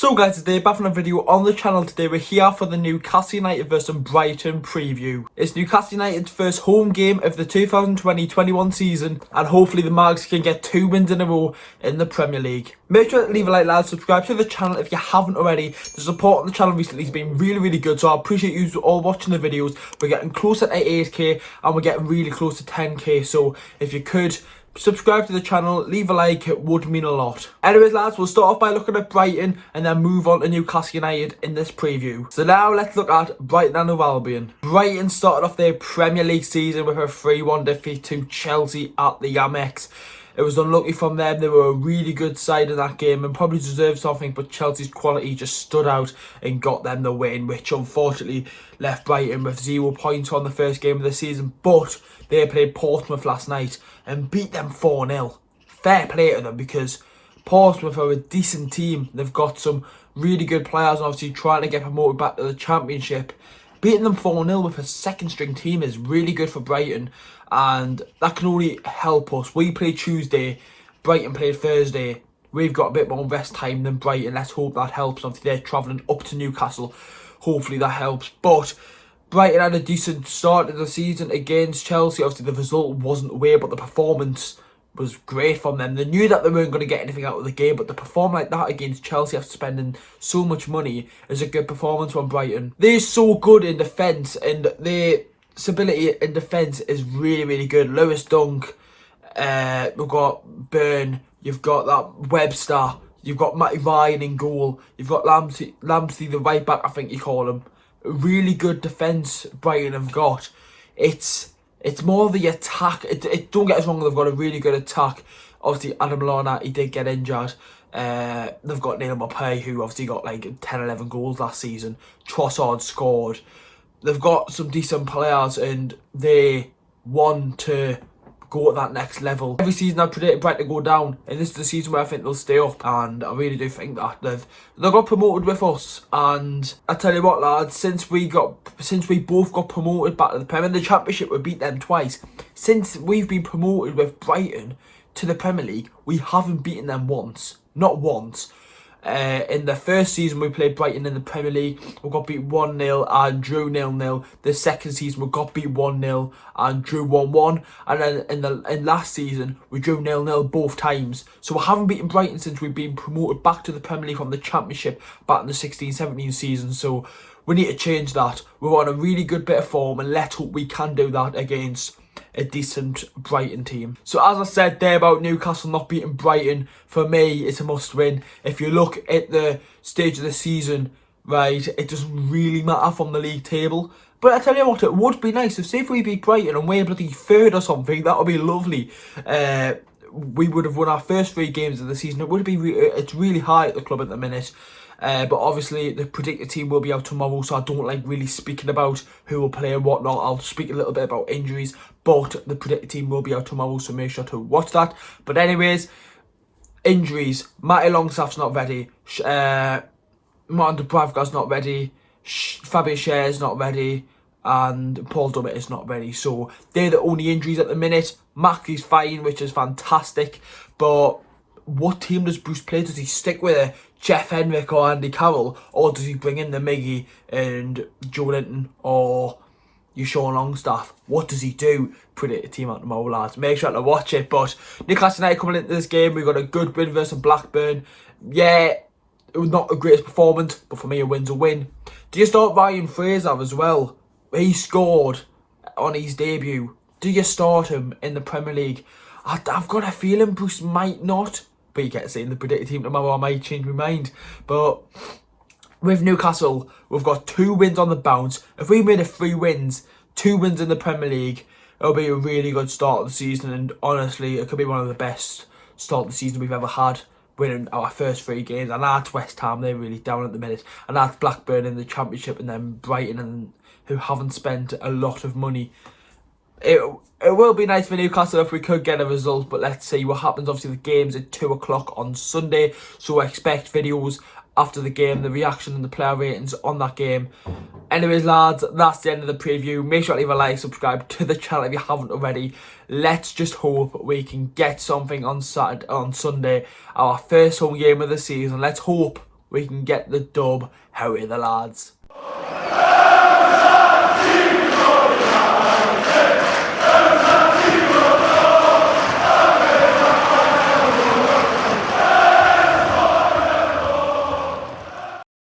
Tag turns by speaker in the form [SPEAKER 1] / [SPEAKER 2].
[SPEAKER 1] So guys, today back from a video on the channel. Today we're here for the Newcastle United vs Brighton preview. It's Newcastle United's first home game of the 2020-21 season, and hopefully the Mags can get 2 wins in a row in the Premier League. Make sure to leave a like, lads, subscribe to the channel if you haven't already. The support on the channel recently has been really good, so I appreciate you all watching the videos. We're getting closer to 8k and we're getting really close to 10k, so if you could subscribe to the channel, leave a like, it would mean a lot. Anyways lads, we'll start off by looking at Brighton and then move on to Newcastle United in this preview. So now let's look at Brighton and Hove Albion. Brighton started off their Premier League season with a 3-1 defeat to Chelsea at the Amex. It was unlucky from them. They were a really good side in that game and probably deserved something, but Chelsea's quality just stood out and got them the win, which unfortunately left Brighton with 0 points on the first game of the season. But they played Portsmouth last night and beat them 4-0. Fair play to them, because Portsmouth are a decent team. They've got some really good players and obviously trying to get promoted back to the Championship. Beating them 4-0 with a second string team is really good for Brighton, and that can only help us. We play Tuesday, Brighton played Thursday. We've got a bit more rest time than Brighton. Let's hope that helps. Obviously they're travelling up to Newcastle. Hopefully that helps. But Brighton had a decent start to the season against Chelsea. Obviously the result wasn't away, but the performance was great from them. They knew that they weren't going to get anything out of the game, but to perform like that against Chelsea after spending so much money is a good performance from Brighton. They're so good in defence, and their stability in defence is really good. Lewis Dunk, we've got Byrne, you've got that Webster, you've got Matty Ryan in goal, you've got Lamptey the right back, I think you call him. Really good defence Brighton have got. It's more of the attack. Don't get us wrong, they've got a really good attack. Obviously, Adam Lallana, he did get injured. They've got Neil Maupay, who obviously got like 10-11 goals last season. Trossard scored. They've got some decent players and they want to go at that next level. Every season I predicted Brighton to go down, and this is the season where I think they'll stay up, and I really do think that they've got promoted with us. And I tell you what lads, since we both got promoted back to the Premier League, the Championship, we beat them twice. Since we've been promoted with Brighton to the Premier League, we haven't beaten them once. Not once. In the first season we played Brighton in the Premier League, we got beat 1-0 and drew 0-0. The second season we got beat 1-0 and drew 1-1, and then in last season we drew 0-0 both times. So we haven't beaten Brighton since we've been promoted back to the Premier League from the Championship back in the 16-17 season. So we need to change that. We're on a really good bit of form, and let's hope we can do that against a decent Brighton team. So as I said there about Newcastle not beating Brighton, for me it's a must win. If you look at the stage of the season, right, it doesn't really matter from the league table. But I tell you what, it would be nice if we beat Brighton and we're bloody third or something. That would be lovely. We would have won our first 3 games of the season. It would be it's really high at the club at the minute. But obviously the predicted team will be out tomorrow, so I don't like really speaking about who will play and whatnot. I'll speak a little bit about injuries, but the predicted team will be out tomorrow, so make sure to watch that. But anyways, injuries. Matty Longstaff's not ready. Martin Dubravka's not ready. Fabian Schär's not ready. And Paul Dummett is not ready. So they're the only injuries at the minute. Mackey's fine, which is fantastic. But what team does Bruce play? Does he stick with a Jeff Hendrick or Andy Carroll, or does he bring in the Miggy and Joe Linton or your Sean Longstaff? What does he do? Put it a team out tomorrow, lads. Make sure to watch it. But Newcastle United coming into this game, we got a good win versus Blackburn. Yeah, it was not the greatest performance, but for me a win's a win. Do you start Ryan Fraser as well? He scored on his debut. Do you start him in the Premier League? I've got a feeling Bruce might not. But you get to see in the predicted team tomorrow, I might change my mind. But with Newcastle, we've got 2 wins on the bounce. If we made it 3 wins, 2 wins in the Premier League, it'll be a really good start of the season. And honestly, it could be one of the best start of the season we've ever had, winning our first 3 games. And that's West Ham, they're really down at the minute. And that's Blackburn in the Championship, and then Brighton, and who haven't spent a lot of money. It will be nice for Newcastle if we could get a result, but let's see what happens. Obviously the game's at 2 o'clock on Sunday, so I expect videos after the game, the reaction and the player ratings on that game. Anyways lads, that's the end of the preview. Make sure to leave a like, subscribe to the channel if you haven't already. Let's just hope we can get something on Sunday, our first home game of the season. Let's hope we can get the dub. How are the lads?